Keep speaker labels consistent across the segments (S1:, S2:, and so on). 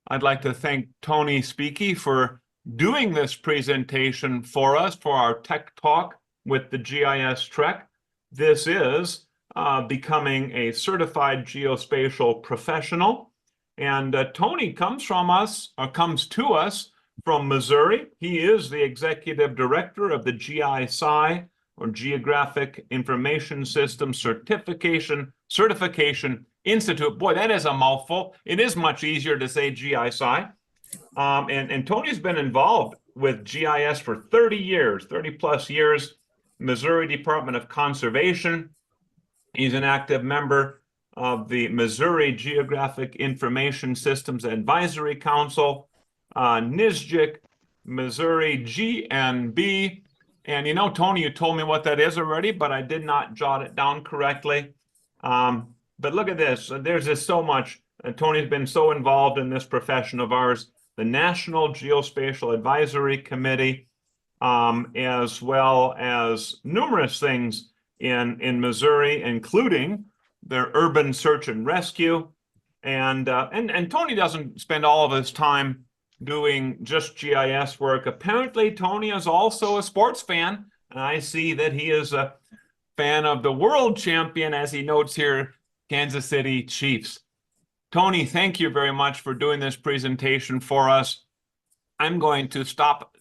S1: I'd like to thank Tony Spicci for doing this presentation for us for our Tech Talk with the GIS Trek. This is becoming a certified geospatial professional. And Tony comes to us from Missouri. He is the executive director of the GISCI, or Geographic Information System Certification Institute. Boy, that is a mouthful. It is much easier to say GISCI. And Tony's been involved with GIS for 30 years, 30 plus years, Missouri Department of Conservation. He's an active member of the Missouri Geographic Information Systems Advisory Council, NISGIC, Missouri GNB. And you know, Tony, you told me what that is already, but I did not jot it down correctly. But look at this. There's just so much. Tony's been so involved in this profession of ours, the National Geospatial Advisory Committee, as well as numerous things in Missouri, including their urban search and rescue. And Tony doesn't spend all of his time doing just GIS work. Apparently, Tony is also a sports fan, and I see that he is a fan of the world champion, as he notes here, Kansas City Chiefs. Tony, thank you very much for doing this presentation for us. I'm going to stop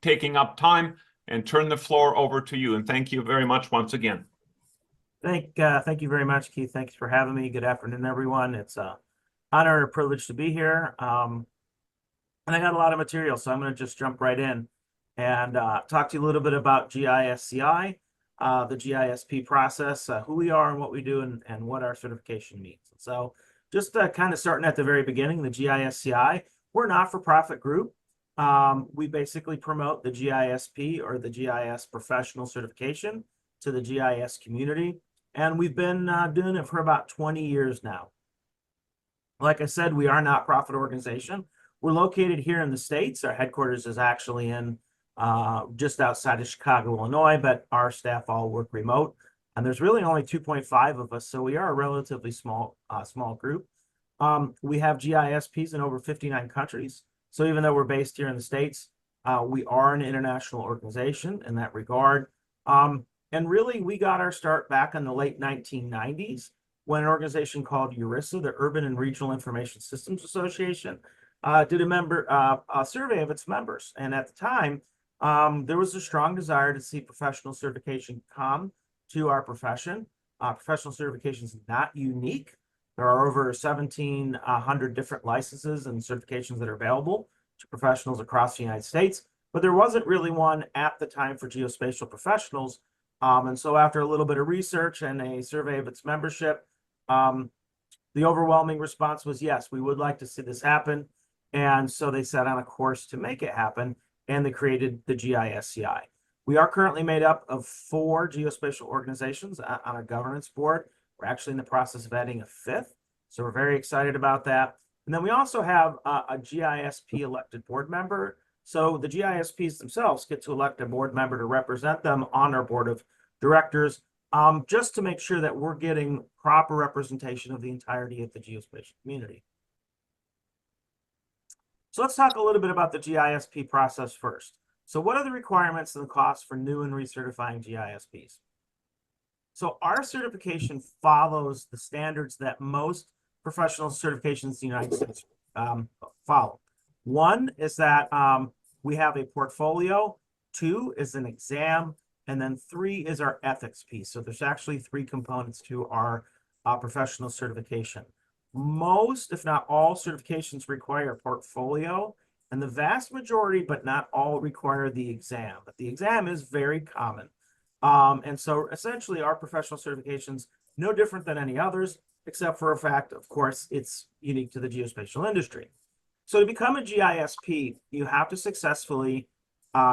S1: taking up time and turn the floor over to you. And thank you very much once again.
S2: Thank you very much, Keith. Thanks for having me. Good afternoon, everyone. It's an honor and a privilege to be here. And I got a lot of material, so I'm going to just jump right in and talk to you a little bit about GISCI, the GISP process, who we are and what we do, and what our certification means. So just kind of starting at the very beginning, the GISCI, we're a not-for-profit group. We basically promote the GISP, or the GIS Professional Certification, to the GIS community. And we've been doing it for about 20 years now. Like I said, we are a not-profit organization. We're located here in the States. Our headquarters is actually in just outside of Chicago, Illinois, but our staff all work remote. And there's really only 2.5 of us, so we are a relatively small group. We have GISPs in over 59 countries. So even though we're based here in the States, we are an international organization in that regard. And really, we got our start back in the late 1990s when an organization called URISA, the Urban and Regional Information Systems Association, did a survey of its members. And at the time, there was a strong desire to see professional certification come to our profession. Professional certification is not unique. There are over 1,700 different licenses and certifications that are available to professionals across the United States, but there wasn't really one at the time for geospatial professionals. And so after a little bit of research and a survey of its membership, the overwhelming response was, yes, we would like to see this happen. And so they set on a course to make it happen, and they created the GISCI. We are currently made up of 4 geospatial organizations on a governance board. We're actually in the process of adding a 5th, so we're very excited about that. And then we also have a GISP elected board member. So the GISPs themselves get to elect a board member to represent them on our board of directors, just to make sure that we're getting proper representation of the entirety of the geospatial community. So let's talk a little bit about the GISP process first. So what are the requirements and the costs for new and recertifying GISPs? So our certification follows the standards that most professional certifications in the United States follow. One is that we have a portfolio, 2 is an exam, and then 3 is our ethics piece. So there's actually 3 components to our professional certification. Most, if not all, certifications require a portfolio, and the vast majority, but not all, require the exam. But the exam is very common. And so essentially our professional certifications, no different than any others, except for a fact, of course, it's unique to the geospatial industry. So to become a GISP, you have to successfully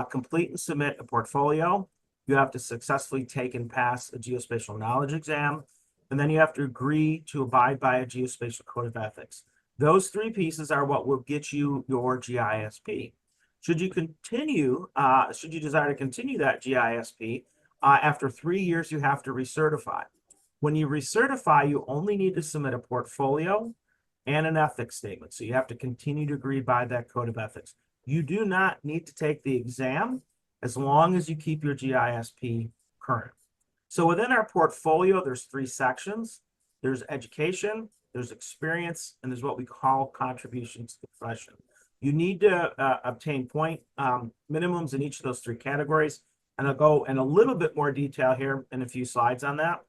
S2: complete and submit a portfolio. You have to successfully take and pass a geospatial knowledge exam, and then you have to agree to abide by a geospatial code of ethics. Those 3 pieces are what will get you your GISP. Should you desire to continue that GISP, after 3 years, you have to recertify. When you recertify, you only need to submit a portfolio and an ethics statement. So you have to continue to agree by that code of ethics. You do not need to take the exam as long as you keep your GISP current. So within our portfolio, there's 3 sections. There's education, there's experience, and there's what we call contributions to the profession. You need to obtain point minimums in each of those 3 categories. And I'll go in a little bit more detail here in a few slides on that.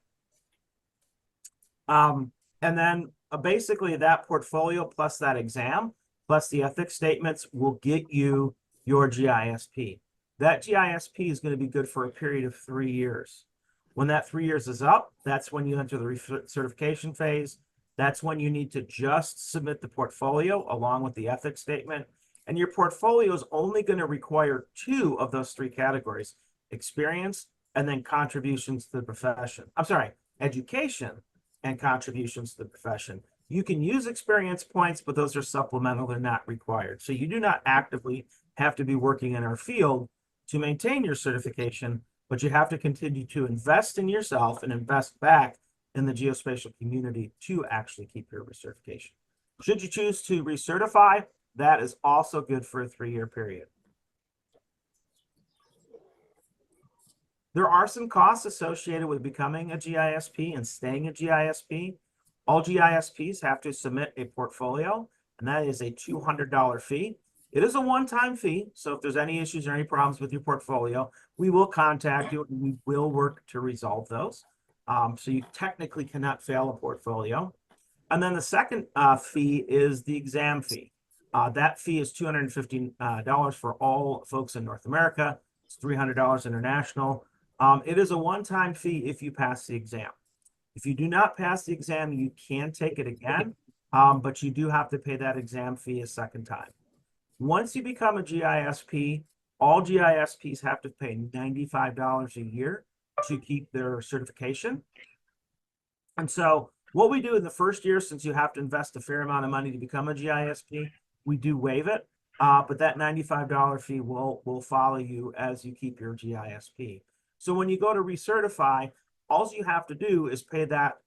S2: And then basically that portfolio plus that exam plus the ethics statements will get you your GISP. That GISP is going to be good for a period of 3 years. When that 3 years is up, that's when you enter the recertification phase. That's when you need to just submit the portfolio along with the ethics statement. And your portfolio is only going to require 2 of those 3 categories, experience and then contributions to the profession. I'm sorry, education and contributions to the profession. You can use experience points, but those are supplemental, they're not required. So you do not actively have to be working in our field to maintain your certification, but you have to continue to invest in yourself and invest back in the geospatial community to actually keep your recertification. Should you choose to recertify, that is also good for a 3-year period. There are some costs associated with becoming a GISP and staying a GISP. All GISPs have to submit a portfolio, and that is a $200 fee. It is a one-time fee, so if there's any issues or any problems with your portfolio, we will contact you and we will work to resolve those. So you technically cannot fail a portfolio. And then the second fee is the exam fee. That fee is $250 for all folks in North America. It's $300 international. It is a one-time fee if you pass the exam. If you do not pass the exam, you can take it again, but you do have to pay that exam fee a second time. Once you become a GISP, all GISPs have to pay $95 a year to keep their certification. And so what we do in the first year, since you have to invest a fair amount of money to become a GISP, we do waive it, but that $95 fee will follow you as you keep your GISP. So when you go to recertify, all you have to do is pay that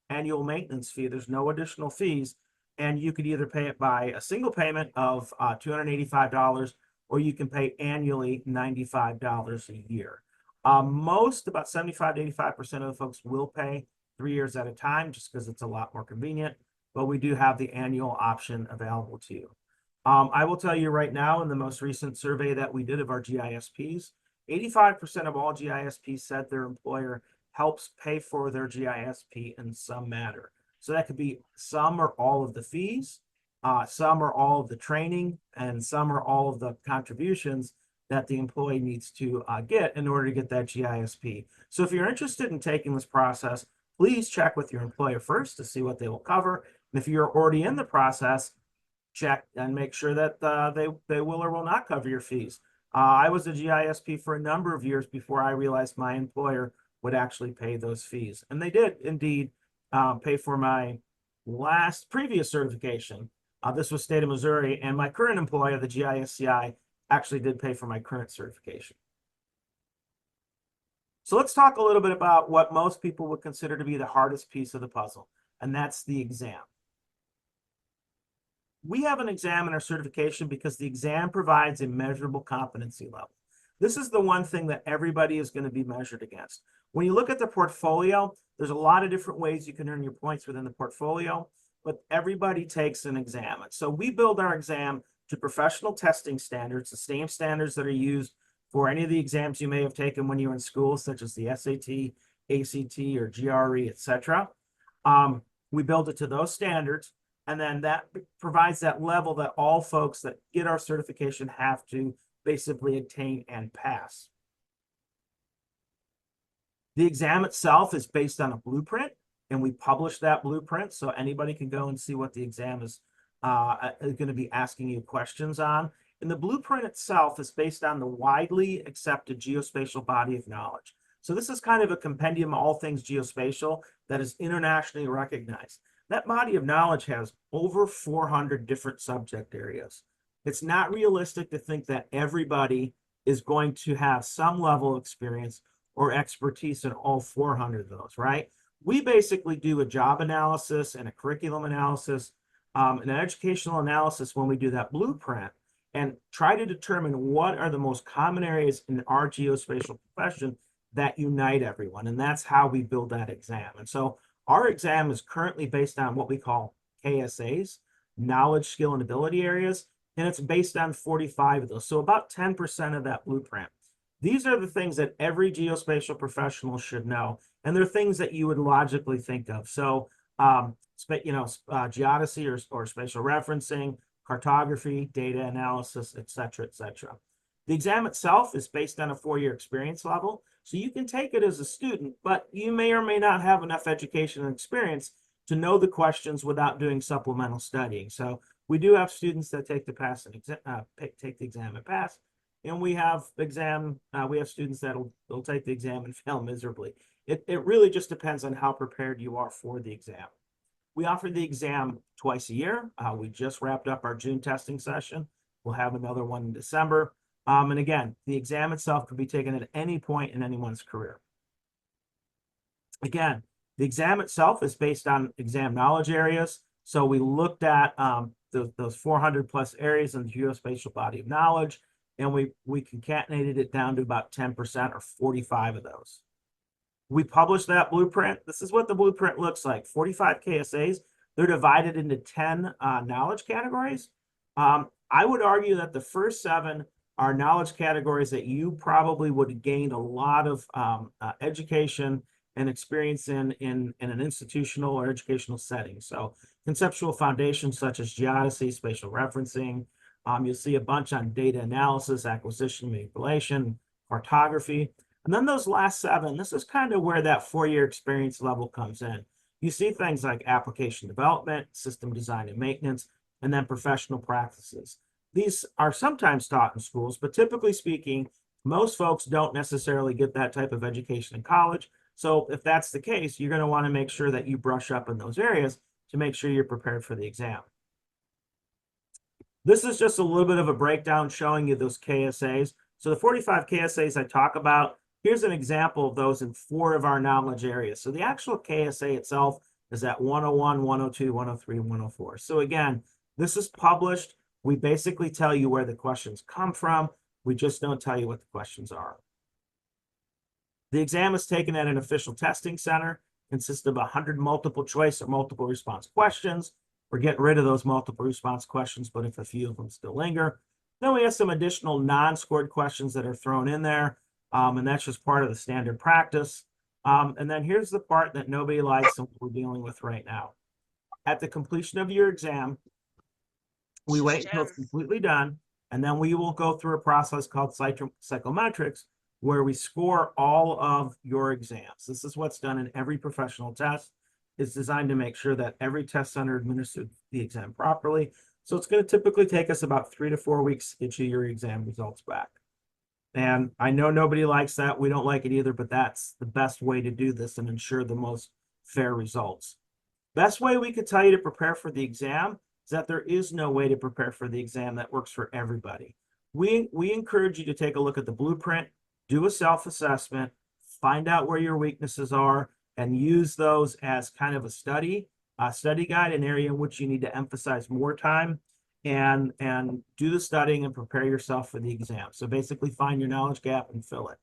S2: annual maintenance fee. There's no additional fees, and you could either pay it by a single payment of $285, or you can pay annually $95 a year. About 75 to 85% of the folks will pay 3 years at a time, just because it's a lot more convenient, but we do have the annual option available to you. I will tell you right now, in the most recent survey that we did of our GISPs, 85% of all GISPs said their employer helps pay for their GISP in some manner. So that could be some or all of the fees, some or all of the training, and some or all of the contributions that the employee needs to get in order to get that GISP. So if you're interested in taking this process, please check with your employer first to see what they will cover. And if you're already in the process, check and make sure that they will or will not cover your fees. I was a GISP for a number of years before I realized my employer would actually pay those fees. And they did indeed pay for my previous certification. This was state of Missouri, and my current employer, the GISCI, actually did pay for my current certification. So let's talk a little bit about what most people would consider to be the hardest piece of the puzzle, and that's the exam. We have an exam in our certification because the exam provides a measurable competency level. This is the one thing that everybody is going to be measured against. When you look at the portfolio, there's a lot of different ways you can earn your points within the portfolio, but everybody takes an exam. So we build our exam to professional testing standards, the same standards that are used for any of the exams you may have taken when you were in school, such as the SAT, ACT, or GRE, etc. We build it to those standards, and then that provides that level that all folks that get our certification have to basically attain and pass. The exam itself is based on a blueprint, and we publish that blueprint so anybody can go and see what the exam is going to be asking you questions on. And the blueprint itself is based on the widely accepted geospatial body of knowledge. So this is kind of a compendium of all things geospatial that is internationally recognized. That body of knowledge has over 400 different subject areas. It's not realistic to think that everybody is going to have some level of experience or expertise in all 400 of those, right? We basically do a job analysis and a curriculum analysis an educational analysis when we do that blueprint and try to determine what are the most common areas in our geospatial profession that unite everyone. And that's how we build that exam. And so our exam is currently based on what we call KSAs, knowledge, skill, and ability areas, and it's based on 45 of those. So about 10% of that blueprint. These are the things that every geospatial professional should know, and they're things that you would logically think of. So, geodesy or spatial referencing, cartography, data analysis, et cetera, et cetera. The exam itself is based on a 4-year experience level, so you can take it as a student, but you may or may not have enough education and experience to know the questions without doing supplemental studying. So we do have students that take the exam and pass, and we have students they'll take the exam and fail miserably. It really just depends on how prepared you are for the exam. We offer the exam twice a year. We just wrapped up our June testing session. We'll have another one in December. And again, the exam itself could be taken at any point in anyone's career. Again, the exam itself is based on exam knowledge areas. So we looked at those 400 plus areas in the geospatial body of knowledge, and we concatenated it down to about 10% or 45 of those. We published that blueprint. This is what the blueprint looks like. 45 KSAs. They're divided into 10 knowledge categories. I would argue that the first 7 are knowledge categories that you probably would gain a lot of education and experience in an institutional or educational setting. So conceptual foundations such as geodesy, spatial referencing. You'll see a bunch on data analysis, acquisition, manipulation, cartography. And then those last 7, this is kind of where that 4-year experience level comes in. You see things like application development, system design and maintenance, and then professional practices. These are sometimes taught in schools, but typically speaking, most folks don't necessarily get that type of education in college. So if that's the case, you're going to want to make sure that you brush up in those areas to make sure you're prepared for the exam. This is just a little bit of a breakdown showing you those KSAs. So the 45 KSAs I talk about, here's an example of those in 4 of our knowledge areas. So the actual KSA itself is at 101, 102, 103, 104. So again, this is published. We basically tell you where the questions come from. We just don't tell you what the questions are. The exam is taken at an official testing center, consists of 100 multiple choice or multiple response questions. We're getting rid of those multiple response questions, but if a few of them still linger. Then we have some additional non-scored questions that are thrown in there, and that's just part of the standard practice. And then here's the part that nobody likes and we're dealing with right now. At the completion of your exam, we wait until it's completely done, and then we will go through a process called psychometrics, where we score all of your exams. This is what's done in every professional test. It's designed to make sure that every test center administered the exam properly. So it's going to typically take us about 3 to 4 weeks to get you your exam results back. And I know nobody likes that. We don't like it either, but that's the best way to do this and ensure the most fair results. Best way we could tell you to prepare for the exam is that there is no way to prepare for the exam that works for everybody. We encourage you to take a look at the blueprint, do a self-assessment, find out where your weaknesses are, and use those as kind of a study guide, an area in which you need to emphasize more time, and do the studying and prepare yourself for the exam. So basically find your knowledge gap and fill it.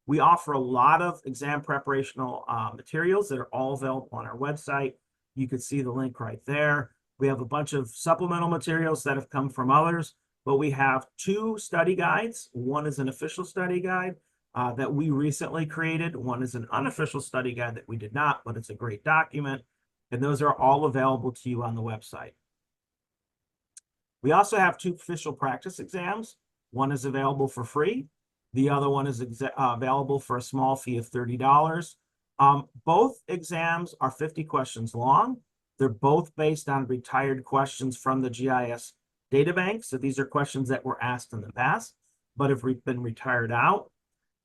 S2: We offer a lot of exam preparational materials that are all available on our website. You can see the link right there. We have a bunch of supplemental materials that have come from others, but we have 2 study guides. One is an official study guide that we recently created. One is an unofficial study guide that we did not, but it's a great document. And those are all available to you on the website. We also have 2 official practice exams. One is available for free. The other one is available for a small fee of $30. Both exams are 50 questions long. They're both based on retired questions from the GIS data bank. So these are questions that were asked in the past, but have been retired out.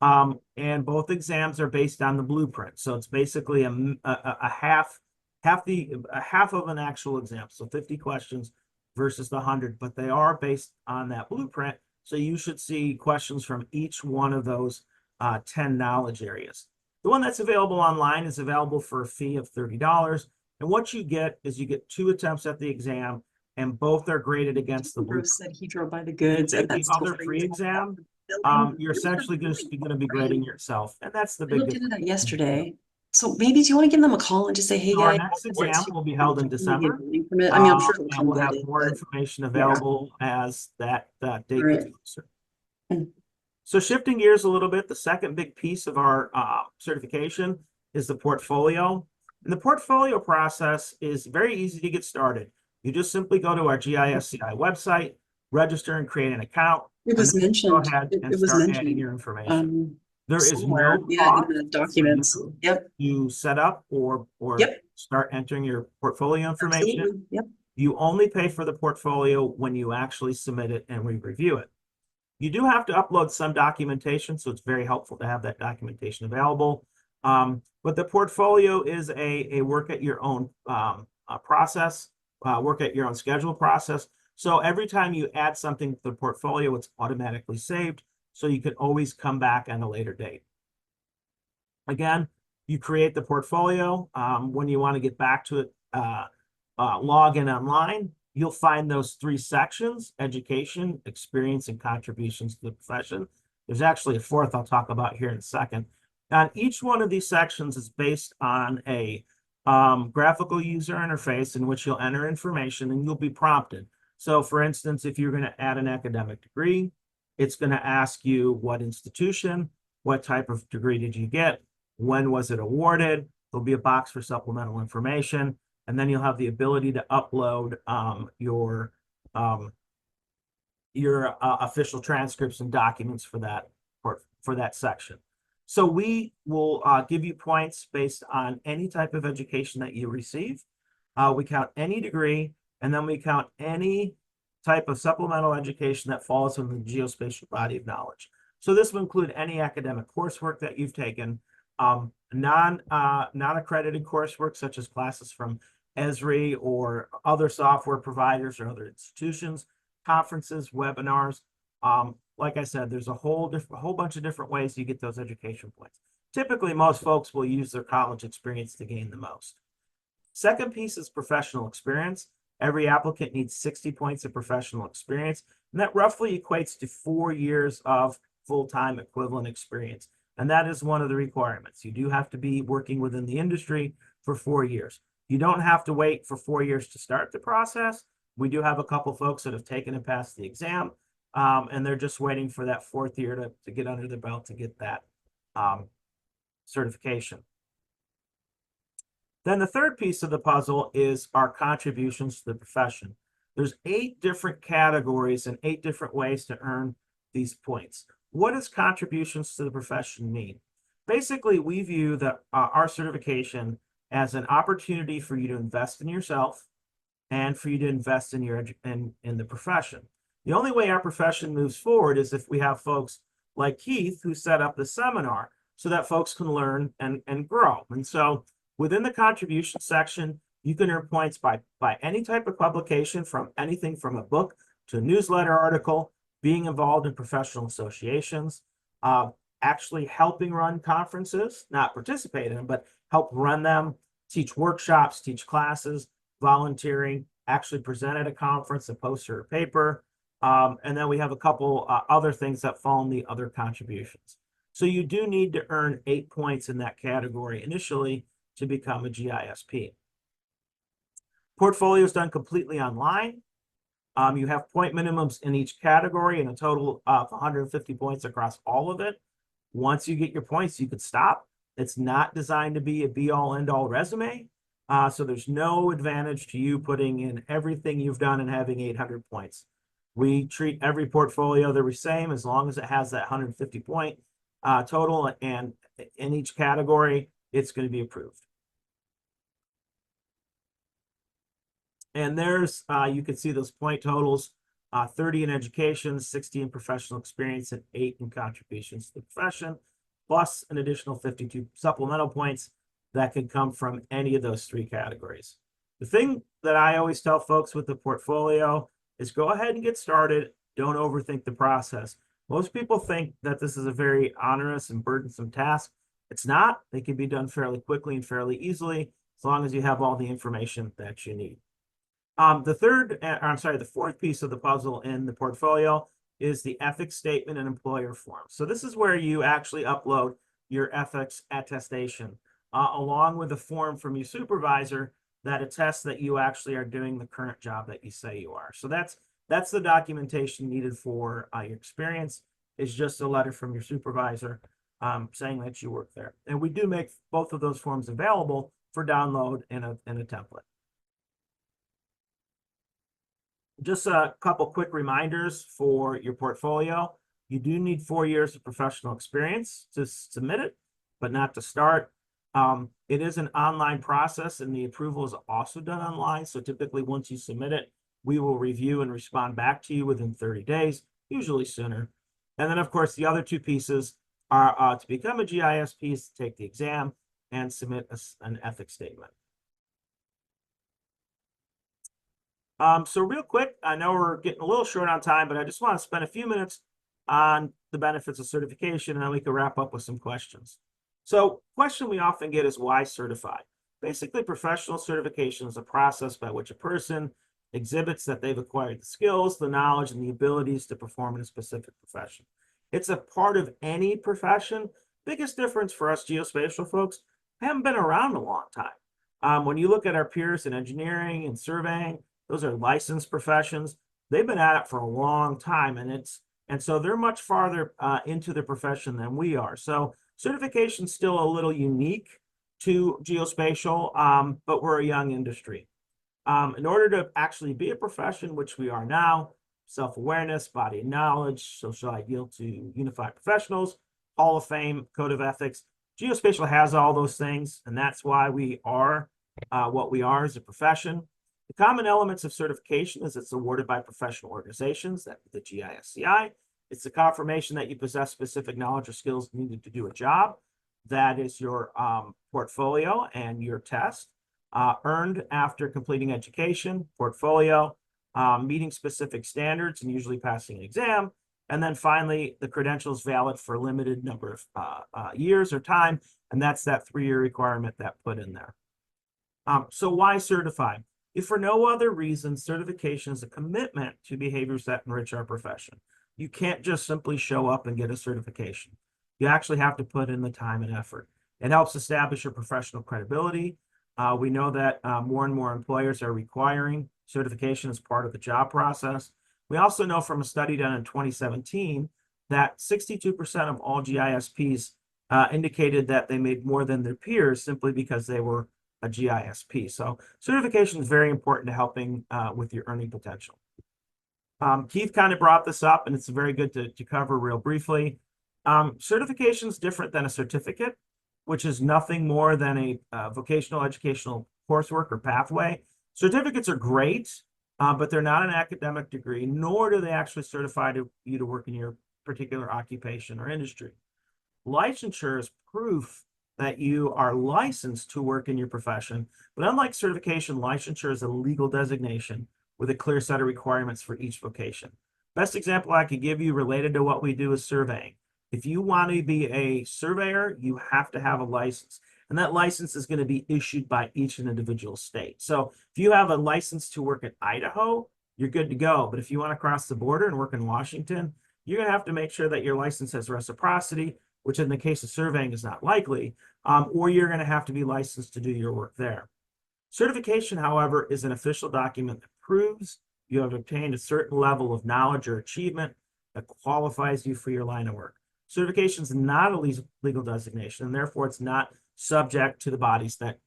S2: And both exams are based on the blueprint. So it's basically a half of an actual exam. So 50 questions versus the 100, but they are based on that blueprint. So you should see questions from each one of those 10 knowledge areas. The one that's available online is available for a fee of $30. And what you get is you get 2 attempts at the exam. and both are graded against the blue.
S3: Bruce said he drove by the goods
S2: Take
S3: and
S2: the
S3: that's
S2: other free exam, you're essentially just going to be grading yourself, and that's the
S3: I
S2: big
S3: looked into
S2: difference.
S3: that yesterday. So maybe do you want to give them a call and just say, hey
S2: So our
S3: guys.
S2: next exam will be held in December.
S3: I mean, I'm sure it'll
S2: And
S3: come
S2: we'll have
S3: good,
S2: more
S3: but
S2: information available as that date
S3: Right.
S2: gets closer.
S3: Mm.
S2: So shifting gears a little bit, the second big piece of our certification is the portfolio. And the portfolio process is very easy to get started. You just simply go to our GISCI website, register and create an account.
S3: it was
S2: and then
S3: mentioned.
S2: Go ahead and
S3: It was
S2: start adding
S3: mentioned.
S2: your information. There is
S3: Somewhere,
S2: no
S3: yeah,
S2: cost
S3: in the
S2: for
S3: documents.
S2: you
S3: Yep,
S2: to set up or
S3: Yep.
S2: start entering your portfolio information.
S3: absolutely. Yep.
S2: You only pay for the portfolio when you actually submit it and we review it. You do have to upload some documentation, so it's very helpful to have that documentation available. But the portfolio is a work at your own process, work at your own schedule process. So every time you add something to the portfolio, it's automatically saved, so you can always come back at a later date. Again, you create the portfolio. When you want to get back to it, log in online, you'll find those three sections: education, experience, and contributions to the profession. There's actually a fourth I'll talk about here in a second. And each one of these sections is based on a graphical user interface in which you'll enter information and you'll be prompted. So for instance, if you're going to add an academic degree, it's going to ask you what institution, what type of degree did you get, when was it awarded. There'll be a box for supplemental information. And then you'll have the ability to upload your official transcripts and documents for that section. So we will give you points based on any type of education that you receive. We count any degree, and then we count any type of supplemental education that falls within the geospatial body of knowledge. So this will include any academic coursework that you've taken, non-accredited coursework such as classes from Esri or other software providers or other institutions, conferences, webinars. Like I said, there's a whole bunch of different ways you get those education points. Typically, most folks will use their college experience to gain the most. Second piece is professional experience. Every applicant needs 60 points of professional experience, and that roughly equates to 4 years of full-time equivalent experience. And that is one of the requirements. You do have to be working within the industry for 4 years. You don't have to wait for 4 years to start the process. We do have a couple folks that have taken and passed the exam, and they're just waiting for that 4th year to get under their belt to get that certification. Then the third piece of the puzzle is our contributions to the profession. There's 8 different categories and 8 different ways to earn these points. What does contributions to the profession mean? Basically, we view that our certification as an opportunity for you to invest in yourself and for you to invest in in the profession. The only way our profession moves forward is if we have folks like Keith who set up the seminar so that folks can learn and grow. And so within the contribution section, you can earn points by any type of publication, from anything from a book to a newsletter article, being involved in professional associations, actually helping run conferences, not participate in them, but help run them, teach workshops, teach classes, volunteering, actually present at a conference, a poster, a paper. And then we have a couple other things that fall in the other contributions. So you do need to earn 8 points in that category initially to become a GISP. Portfolio is done completely online. You have point minimums in each category and a total of 150 points across all of it. Once you get your points, you could stop. It's not designed to be a be-all, end-all resume. So there's no advantage to you putting in everything you've done and having 800 points. We treat every portfolio the same as long as it has that 150 point total, and in each category, it's going to be approved. And there's, you can see those point totals, 30 in education, 60 in professional experience, and 8 in contributions to the profession, plus an additional 52 supplemental points that could come from any of those 3 categories. The thing that I always tell folks with the portfolio is go ahead and get started. Don't overthink the process. Most people think that this is a very onerous and burdensome task. It's not. They can be done fairly quickly and fairly easily, as long as you have all the information that you need. The fourth piece of the puzzle in the portfolio is the ethics statement and employer form. So this is where you actually upload your ethics attestation along with a form from your supervisor that attests that you actually are doing the current job that you say you are. So that's the documentation needed for your experience, is just a letter from your supervisor saying that you work there. And we do make both of those forms available for download in a template. Just a couple quick reminders for your portfolio. You do need 4 years of professional experience to submit it, but not to start. It is an online process and the approval is also done online. So typically once you submit it, we will review and respond back to you within 30 days, usually sooner. And then of course, the other two pieces are to become a GISP is to take the exam and submit an ethics statement. So real quick, I know we're getting a little short on time, but I just want to spend a few minutes on the benefits of certification, and then we can wrap up with some questions. So question we often get is why certified? Basically, professional certification is a process by which a person exhibits that they've acquired the skills, the knowledge, and the abilities to perform in a specific profession. It's a part of any profession. Biggest difference for us geospatial folks, haven't been around a long time. When you look at our peers in engineering and surveying, those are licensed professions. They've been at it for a long time, and so they're much farther into the profession than we are. So certification is still a little unique to geospatial, but we're a young industry. In order to actually be a profession, which we are now, self-awareness, body of knowledge, social ideal to unified professionals, Hall of Fame, Code of Ethics. Geospatial has all those things, and that's why we are what we are as a profession. The common elements of certification is it's awarded by professional organizations, that the GISCI. It's the confirmation that you possess specific knowledge or skills needed to do a job. That is your portfolio and your test. Earned after completing education, portfolio, meeting specific standards and usually passing an exam. And then finally, the credential is valid for a limited number of years or time. And that's that 3-year requirement that put in there. So why certified? If for no other reason, certification is a commitment to behaviors that enrich our profession. You can't just simply show up and get a certification. You actually have to put in the time and effort. It helps establish your professional credibility. We know that more and more employers are requiring certification as part of the job process. We also know from a study done in 2017 that 62% of all GISPs indicated that they made more than their peers simply because they were a GISP. So certification is very important to helping with your earning potential. Keith kind of brought this up, and it's very good to cover real briefly. Certification is different than a certificate, which is nothing more than a vocational educational coursework or pathway. Certificates are great, but they're not an academic degree, nor do they actually certify you to work in your particular occupation or industry. Licensure is proof that you are licensed to work in your profession, but unlike certification, licensure is a legal designation with a clear set of requirements for each vocation. Best example I could give you related to what we do is surveying. If you want to be a surveyor, you have to have a license, and that license is going to be issued by each individual state. So if you have a license to work in Idaho, you're good to go. But if you want to cross the border and work in Washington, you're going to have to make sure that your license has reciprocity, which in the case of surveying is not likely, or you're going to have to be licensed to do your work there. Certification, however, is an official document that proves you have obtained a certain level of knowledge or achievement that qualifies you for your line of work. Certification is not a legal designation, and therefore it's not subject to the bodies that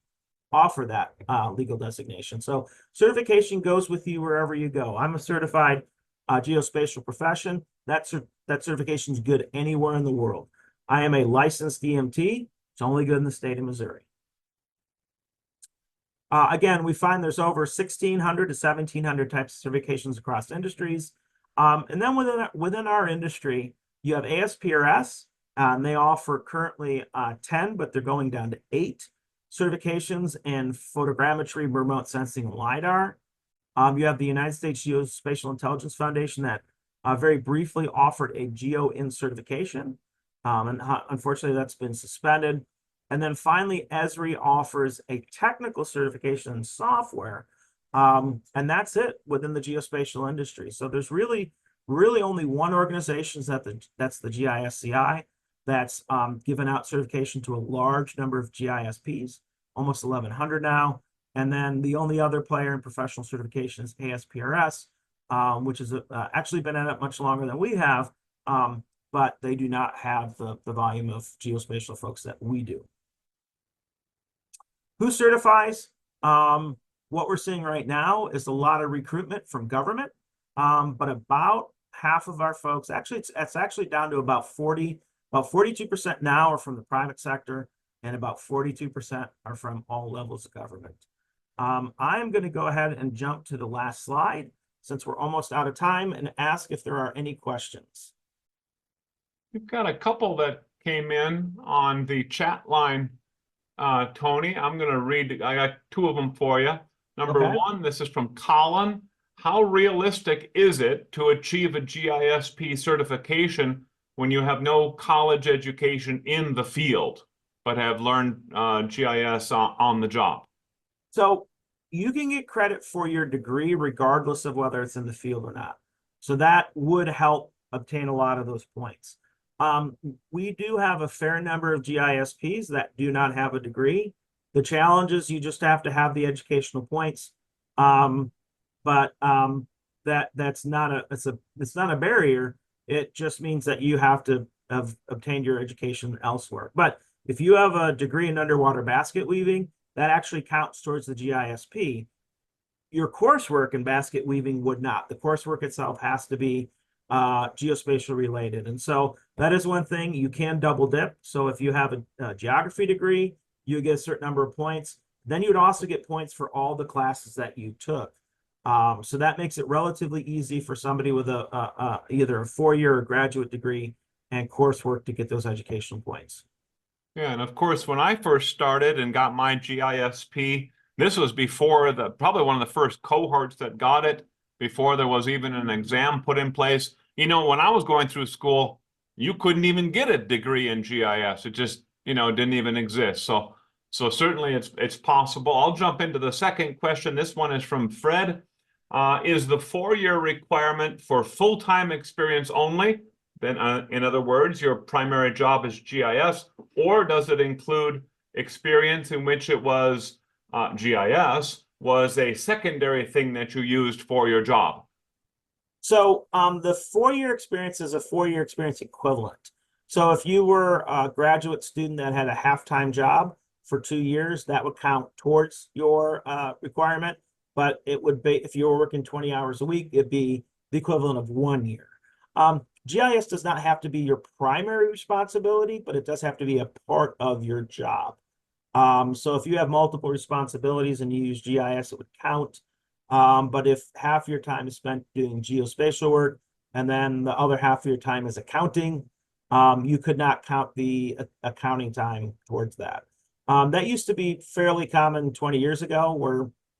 S2: offer that legal designation. So certification goes with you wherever you go. I'm a certified geospatial profession. That certification is good anywhere in the world. I am a licensed EMT. It's only good in the state of Missouri. Again, we find there's over 1,600 to 1,700 types of certifications across industries. And then within our industry, you have ASPRS, and they offer currently 10, but they're going down to 8 certifications in photogrammetry, remote sensing, and LiDAR. You have the United States Geospatial Intelligence Foundation that very briefly offered a GeoIN certification. And unfortunately, that's been suspended. And then finally, Esri offers a technical certification in software And that's it within the geospatial industry. So there's really only one organization that's the GISCI that's given out certification to a large number of GISPs, almost 1,100 now. And then the only other player in professional certification is ASPRS, which has actually been at it much longer than we have, but they do not have the volume of geospatial folks that we do. Who certifies? What we're seeing right now is a lot of recruitment from government, but about half of our folks, actually, it's actually down to about 42% now are from the private sector, and about 42% are from all levels of government. I'm going to go ahead and jump to the last slide since we're almost out of time and ask if there are any questions.
S1: We've got a couple that came in on the chat line, Tony. I'm going to read, I got two of them for you. Number
S2: Okay.
S1: one, this is from Colin. How realistic is it to achieve a GISP certification when you have no college education in the field, but have learned GIS on the job?
S2: So you can get credit for your degree regardless of whether it's in the field or not. So that would help obtain a lot of those points. We do have a fair number of GISPs that do not have a degree. The challenge is you just have to have the educational points. But that's not a barrier. It just means that you have to have obtained your education elsewhere. But if you have a degree in underwater basket weaving, that actually counts towards the GISP. Your coursework in basket weaving would not. The coursework itself has to be geospatial related. And so that is one thing you can double dip. So if you have a geography degree, you get a certain number of points. Then you would also get points for all the classes that you took. So that makes it relatively easy for somebody with either a four-year or graduate degree and coursework to get those educational points.
S1: Yeah, and of course, when I first started and got my GISP, this was before probably one of the first cohorts that got it, before there was even an exam put in place. You know, when I was going through school, you couldn't even get a degree in GIS. It just, didn't even exist. So certainly it's possible. I'll jump into the second question. This one is from Fred. Is the four-year requirement for full-time experience only? Then, in other words, your primary job is GIS, or does it include experience in which it was GIS was a secondary thing that you used for your job?
S2: So the four-year experience is a four-year experience equivalent. So if you were a graduate student that had a half-time job for 2 years, that would count towards your requirement. But it would be, if you were working 20 hours a week, it'd be the equivalent of 1 year. GIS does not have to be your primary responsibility, but it does have to be a part of your job. So if you have multiple responsibilities and you use GIS, it would count. But if half your time is spent doing geospatial work and then the other half of your time is accounting, you could not count the accounting time towards that. That used to be fairly common 20 years ago,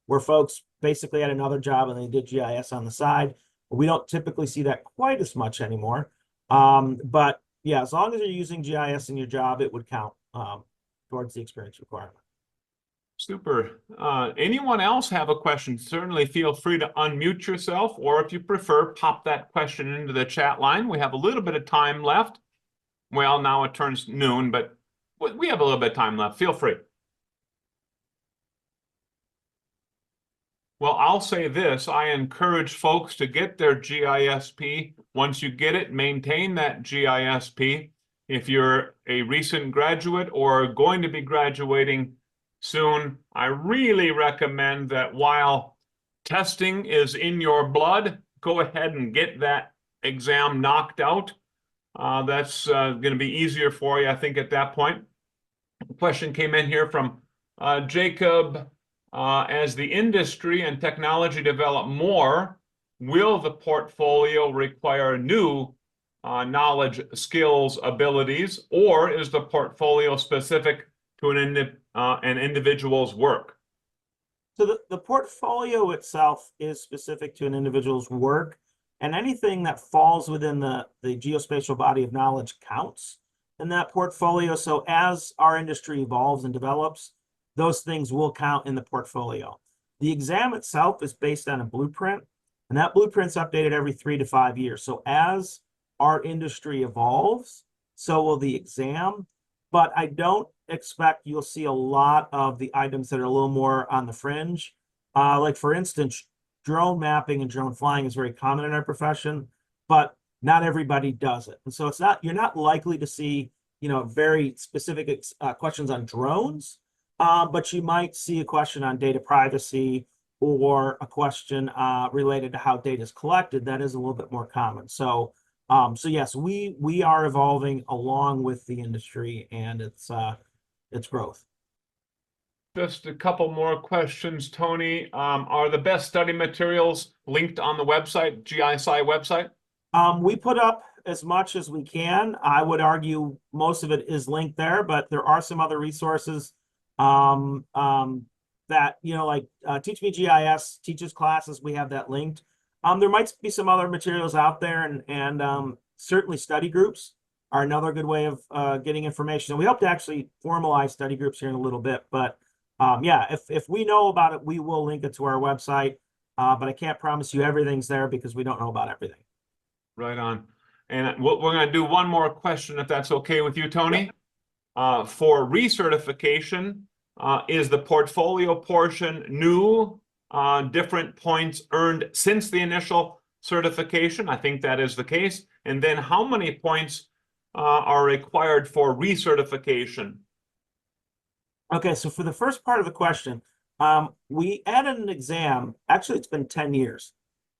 S2: where folks basically had another job and they did GIS on the side. We don't typically see that quite as much anymore. But yeah, as long as you're using GIS in your job, it would count towards the experience requirement.
S1: Super. Anyone else have a question? Certainly feel free to unmute yourself, or if you prefer, pop that question into the chat line. We have a little bit of time left. Well, now it turns noon, but we have a little bit of time left. Feel free. Well, I'll say this. I encourage folks to get their GISP. Once you get it, maintain that GISP. If you're a recent graduate or going to be graduating soon, I really recommend that while testing is in your blood, go ahead and get that exam knocked out. That's going to be easier for you, I think, at that point. A question came in here from Jacob. As the industry and technology develop more, will the portfolio require new knowledge, skills, abilities, or is the portfolio specific to an individual's work?
S2: So the portfolio itself is specific to an individual's work, and anything that falls within the geospatial body of knowledge counts in that portfolio. So as our industry evolves and develops, those things will count in the portfolio. The exam itself is based on a blueprint, and that blueprint's updated every 3 to 5 years. So as our industry evolves, so will the exam. But I don't expect you'll see a lot of the items that are a little more on the fringe. Like for instance, drone mapping and drone flying is very common in our profession, but not everybody does it. And so you're not likely to see, very specific questions on drones, but you might see a question on data privacy or a question related to how data is collected. That is a little bit more common. So yes, we are evolving along with the industry and its growth.
S1: Just a couple more questions, Tony. Are the best study materials linked on the website, GISCI website?
S2: We put up as much as we can. I would argue most of it is linked there, but there are some other resources that, like Teach Me GIS teaches classes. We have that linked. There might be some other materials out there, and certainly study groups are another good way of getting information. And we hope to actually formalize study groups here in a little bit. But yeah, if we know about it, we will link it to our website. But I can't promise you everything's there because we don't know about everything.
S1: Right on. And we're going to do one more question, if that's okay with you, Tony. Yep. For recertification, is the portfolio portion new, different points earned since the initial certification? I think that is the case. And then how many points are required for recertification?
S2: Okay, so for the first part of the question, we added an exam. Actually, it's been 10 years.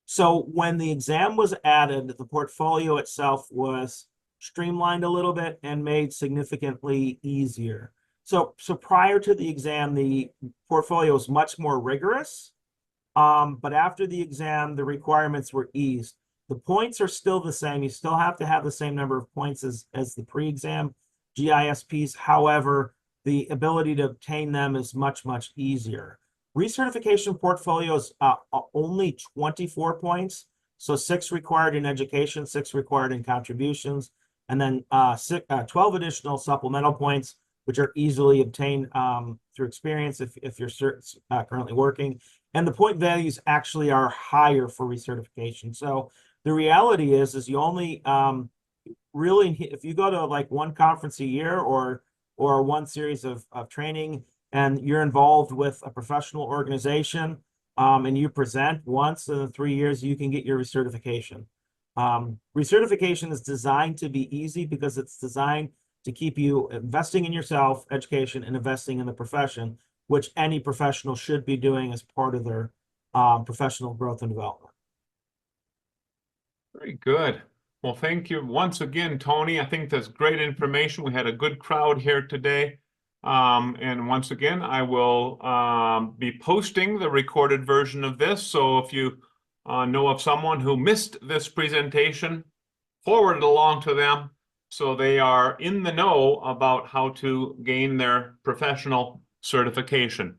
S2: So when the exam was added, the portfolio itself was streamlined a little bit and made significantly easier. So prior to the exam, the portfolio was much more rigorous. But after the exam, the requirements were eased. The points are still the same. You still have to have the same number of points as the pre-exam GISPs. However, the ability to obtain them is much, much easier. Recertification portfolios only 24 points. So 6 required in education, 6 required in contributions, and then 12 additional supplemental points, which are easily obtained through experience if you're currently working. And the point values actually are higher for recertification. So the reality is you only really, if you go to like one conference a year or one series of training, and you're involved with a professional organization, and you present once in 3 years, you can get your recertification. Recertification is designed to be easy because it's designed to keep you investing in yourself, education, and investing in the profession, which any professional should be doing as part of their professional growth and development.
S1: Very good. Well, thank you once again, Tony. I think that's great information. We had a good crowd here today. And once again, I will be posting the recorded version of this. So if you know of someone who missed this presentation, forward it along to them so they are in the know about how to gain their professional certification.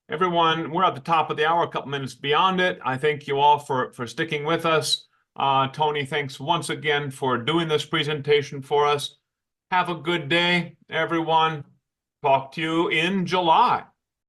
S1: Everyone, we're at the top of the hour, a couple minutes beyond it. I thank you all for sticking with us. Tony, thanks once again for doing this presentation for us. Have a good day, everyone. Talk to you in July.